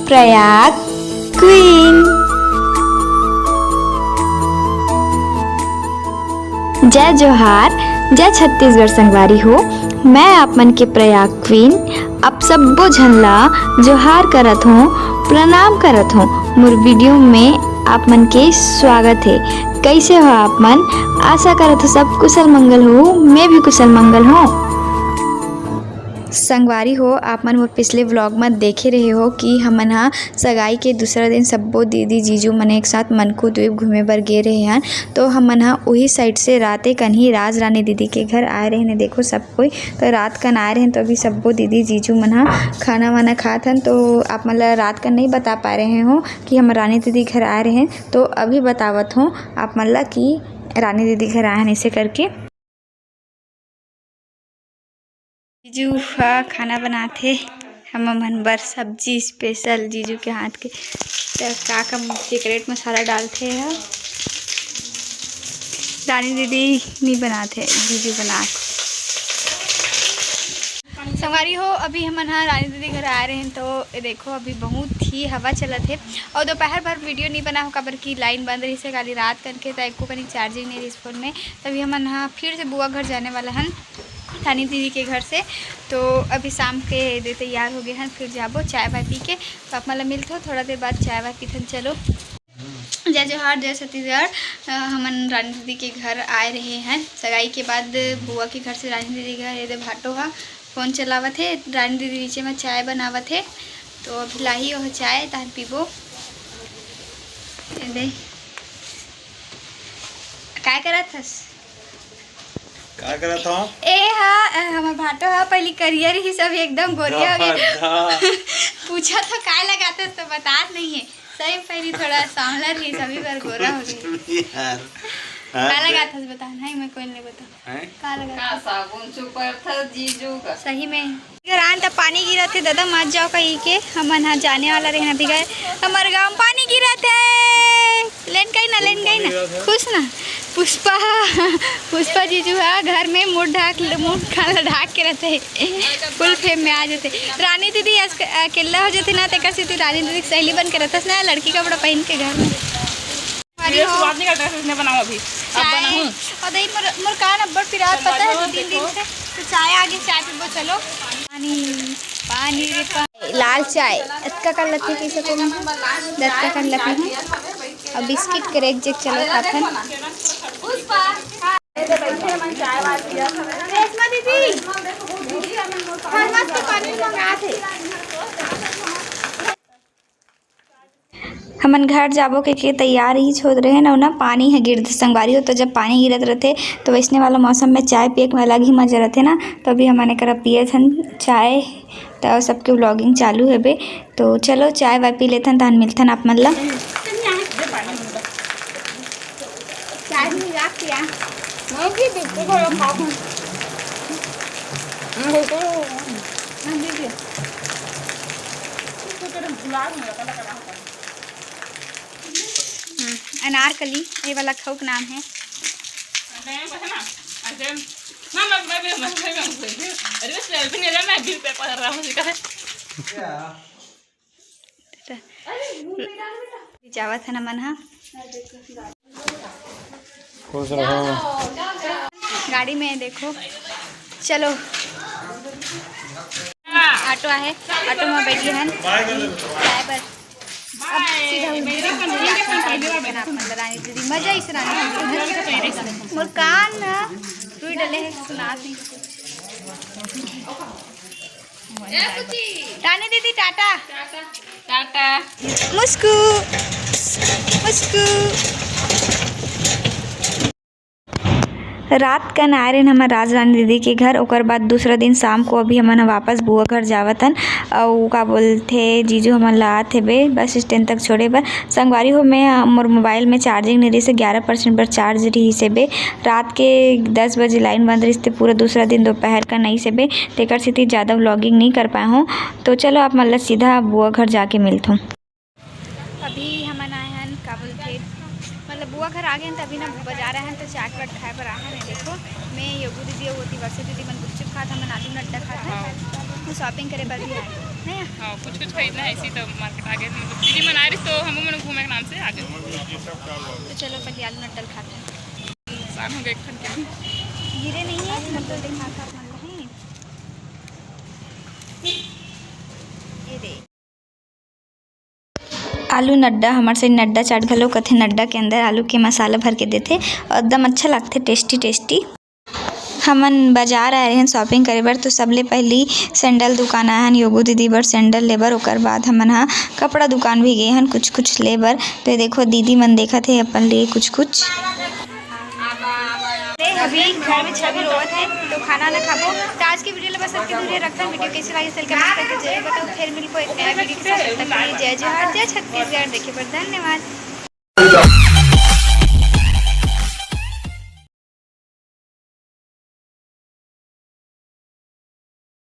Prayag queen. जय जोहार, जय छत्तीसगढ़ संगवारी हो। मैं आप मन के प्रयाग क्वीन आप सब्बो झन ला जोहार करत हूँ, प्रणाम करत हूँ। मोर वीडियो में आप मन के स्वागत है। कैसे हो आप मन? आशा करत हो सब कुशल मंगल हो। मैं भी कुशल मंगल हूँ। संगवारी हो, आप मन मोर पिछले व्लॉग में देखे रहे हो कि हमन हा सगाई के दूसरा दिन सब्बो दीदी जीजू मन एक साथ मनकू द्वीप घूमे बर गे रहे हैं। तो हमन हा वही साइड से राते कन ही राज रानी दीदी के घर आए रहे हैं। देखो सब कोई तो रात कन आए रहे हैं। तो अभी सब्बो दीदी जीजू मन हा खाना वाना खात हन। तो आप मन ला रात कन नहीं बता पा रहे हो कि हम रानी दीदी घर आए रहे हैं। तो अभी बतावत हूँ आप मन ला कि रानी दीदी घर आए हैं ऐसे करके। जीजू हा खाना बनाथे हमन बर सब्जी स्पेशल जीजू के हाथ के। तो का सीक्रेट मसाला डालथे है। रानी दीदी नहीं बनाथे, जीजू बनाथे। संगवारी हो, अभी हमन हा रानी दीदी घर आ रहे हैं। तो ये देखो अभी बहुत ही हवा चलत है और दोपहर भर वीडियो नहीं बना हो काबर की लाइन बंद रही से काली रात करके। तो एको कहीं चार्जिंग नहीं रही फ़ोन में। तभी हमन हा फिर से बुआ घर जाने वाला हन रानी दीदी के घर से। तो अभी शाम के दे तैयार हो गए हैं, फिर जाबो चाय वाय पी के। तो आप मतलब मिलते हो थोड़ा देर बाद चाय वाय पीथन। चलो जय जोहार, जय छत्तीसगढ़। हमन रानी दीदी के घर आए रहे हैं सगाई के बाद। बुआ के घर से रानी दीदी के घर ये भाटो हा फ़ोन चलावत है। रानी दीदी नीचे में चाय बनावत है। तो अभी लाही वह चाय तार पीबो। काय करत हस? क्या करत हो? ए हा हमर भाटो हा पहली करियर ही सब एकदम गोरिया हो गया। पूछा तो काय लगाते तो बतात नहीं है। सही पहली थोड़ा सांवला रही सभी बार गोरा हो गई यार। का लगाता है बता? नहीं मैं कोई नहीं बता। का लगाता? साबुन सुपर था जीजू का। सही में घर आन तब पानी गिरा थे दादा मत जाओ कहीं के। हमन हाँ जाने वाला रहना भी गए। हमारे गाँव पानी गिरा थे। लेन गई ना खुश ना। पुष्पा जीजू है घर में मुँह खाना ढाक के रहते फुल फेम में आ जाते। रानी दीदी अकेला हो जाती ना तो कैसे रानी दीदी सहेली बन के रहता ना लड़की कपड़ा पहन के घर में। बनाओ अभी अब बनाऊं और दही मोर कान अब्बड़ पिरात पता है 2-3 दिन से। तो चाय आगे चाय पीबो। चलो पानी रे पानी लाल चाय इसका कर लेते कैसे को दस का कर लेते हैं। और बिस्किट के एक जग चलो खाथन। रेशमा दीदी थर्मस के पानी मंगा थे। हमन घर जाबो के तैयार ही छोड़ रहे ना पानी है गिरते संगवारी हो। तो जब पानी गिरत रहते तो वैसने वाला मौसम में चाय पिए में अलग ही मजा रहते ना। तो अभी हमारे करा पिए थन चाय। तो सबके व्लॉगिंग चालू है बे। तो चलो चाय वाय पी लेथन तहन मिलथन आप मन ला। अनारकली ये वाला खाऊक नाम है। जावत है ना मन हा खुश रहो। गाड़ी में देखो। चलो ऑटो है, ऑटो में बैठे हैं चाय पर। अब सीधा रानी दीदी मजा इस रानी मोर कान रुई डले है सुनात नहीं। रानी दीदी टाटा टाटा मुस्कू मुस्कू। रात कन आए रहे हमारे राज रानी दीदी के घर। ओकर बाद दूसरा दिन शाम को अभी हमन वापस बुआ घर जावतन। और का बोलते जीजू हमन ला आते बे बस स्टैंड तक छोड़े बर। संगवारी हो मैं मोर मोबाइल में चार्जिंग नहीं रही से 11% पर चार्ज रही से बे। रात के 10 बजे लाइन बंद रही से पूरा दूसरा दिन दोपहर का नहीं से बे। तेकर से ज़्यादा व्लॉगिंग नहीं कर पाए हूँ। तो चलो आप मतलब सीधा बुआ घर जाके मिलता हूँ। अभी हमन आए हैं का बोलते मतलब बुआ घर आ गए तभी ना बाजार आए हैं। तो चाट वाट खाए पर आए हैं। देखो मैं योगू दीदी और होती वर्षा दीदी मन गुपचुप खाता मन आलू नड्डा खाता कुछ शॉपिंग करे पर भी आए नहीं। हाँ कुछ खरीदना है इसी तो मार्केट आ गए मतलब दीदी मना रही तो हम मन घूमे के नाम से आ गए। तो चलो पहले आलू नट्टल खाते हैं। नुकसान हो गए खन के गिरे नहीं है नट्टल दिखा खा है ये दे आलू नड्डा हमारे से नड्डा चाट घलो कथे। नड्डा के अंदर आलू के मसाला भर के देते एकदम अच्छा लगते टेस्टी टेस्टी। हमन बाजार आए हैं शॉपिंग करे बर तो सबले पहली सैंडल दुकान आए हन योगो दीदी बर सैंडल लेबर। ओकर बाद हमन हा कपड़ा दुकान भी गए हन कुछ लेबर। तो देखो दीदी मन देखा थे अपन लिए कुछ अभी घर में छवि रोवत है तो खाना ना खाबो। तो आज की वीडियो बस सबके दूर रखता हूँ। वीडियो कैसी लगी कमेंट करके जरूर बताओ। फिर मिलको एक नया वीडियो के साथ। तब तक के लिए जय जोहार जय छत्तीसगढ़। देखिए पर धन्यवाद।